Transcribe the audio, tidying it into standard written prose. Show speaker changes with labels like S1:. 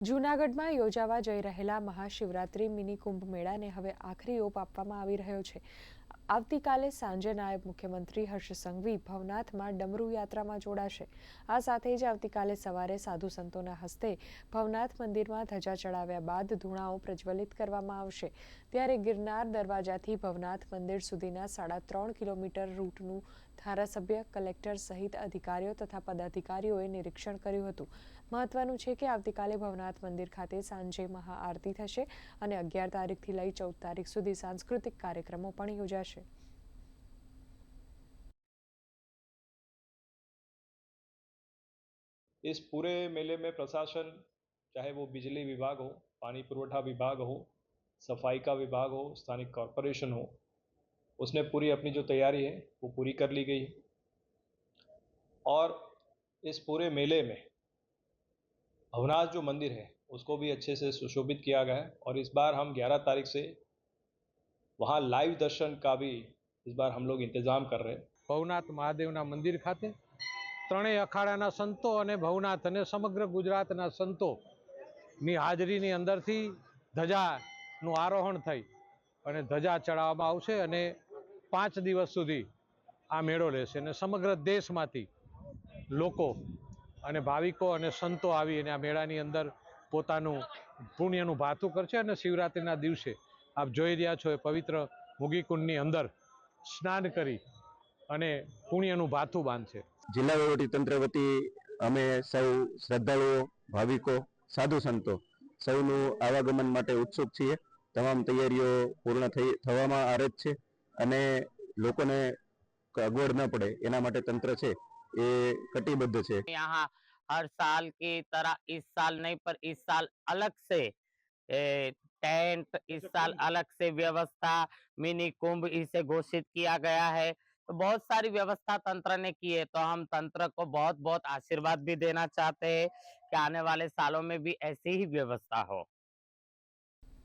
S1: જૂનાગઢમાં યોજાવા જઈ રહેલા મહાશિવરાત્રી મિની કુંભ મેળાને હવે આખરી ઓપ આપવામાં આવી રહ્યો છે। આવતીકાલે સાંજે નાયબ મુખ્યમંત્રી હર્ષ સંઘવી ભવનાથમાં ડમરૂ યાત્રામાં જોડાશે। આ સાથે જ આવતીકાલે સવારે સાધુ સંતોના હસ્તે ભવનાથ મંદિરમાં ધજા ચડાવ્યા બાદ ધૂણાઓ પ્રજ્વલિત કરવામાં આવશે। ત્યારે ગિરનાર દરવાજાથી ભવનાથ મંદિર સુધીના 3.5 કિલોમીટર રૂટનું ધારાસભ્ય, કલેક્ટર સહિત અધિકારીઓ તથા પદાધિકારીઓએ નિરીક્ષણ કર્યું હતું। મહત્વનું છે કે આવતીકાલે ભવનાથ મંદિર ખાતે સાંજે મહાઆરતી થશે અને 11 તારીખથી લઈ 14 તારીખ સુધી સાંસ્કૃતિક કાર્યક્રમો પણ યોજાશે।
S2: इस पूरे मेले में प्रशासन, चाहे वो बिजली विभाग हो, पानी पुरवठा विभाग हो, सफाई का विभाग हो, स्थानिक कॉरपोरेशन हो, उसने पूरी अपनी जो तैयारी है वो पूरी कर ली गई है। और इस पूरे मेले में भवनाथ जो मंदिर है उसको भी अच्छे से सुशोभित किया गया है। और इस बार हम 11 तारीख से वहाँ लाइव दर्शन का भी इस बार हम लोग इंतजाम कर रहे हैं।
S3: भवनाथ महादेवना मंदिर खाते ત્રણેય અખાડાના સંતો અને ભવનાથ અને સમગ્ર ગુજરાતના સંતોની હાજરીની અંદરથી ધજાનું આરોહણ થઈ અને ધજા ચડાવવામાં આવશે અને 5 દિવસ સુધી આ મેળો રહેશે અને સમગ્ર દેશમાંથી લોકો અને ભાવિકો અને સંતો આવી અને આ મેળાની અંદર પોતાનું પુણ્યનું ભાથું કરશે અને શિવરાત્રિના દિવસે આપ જોઈ રહ્યા છો એ પવિત્ર મુગીકુંડની અંદર સ્નાન કરી અને પુણ્યનું ભાથું બાંધશે।
S4: જિલ્લા વહીવટીતંત્ર વતી અમે સૌ શ્રદ્ધાળુઓ, ભાવિકો, સાધુ સંતો સૌનું આવાગમન માટે ઉત્સુક છીએ। તમામ તૈયારીઓ પૂર્ણ થવામાં આરજ છે અને લોકોને અગવડ ન પડે એના માટે તંત્ર છે એ કટિબદ્ધ છે।
S5: यहाँ हर साल की तरह इस साल नहीं, पर इस साल अलग से टेंट, इस साल अलग से व्यवस्था, मिनी कुंभ इसे घोषित किया गया है। तो बहुत सारी व्यवस्था तंत्र ने की है, तो हम तंत्र को बहुत बहुत आशीर्वाद भी देना चाहते हैं कि आने वाले सालों में भी ऐसी ही व्यवस्था हो।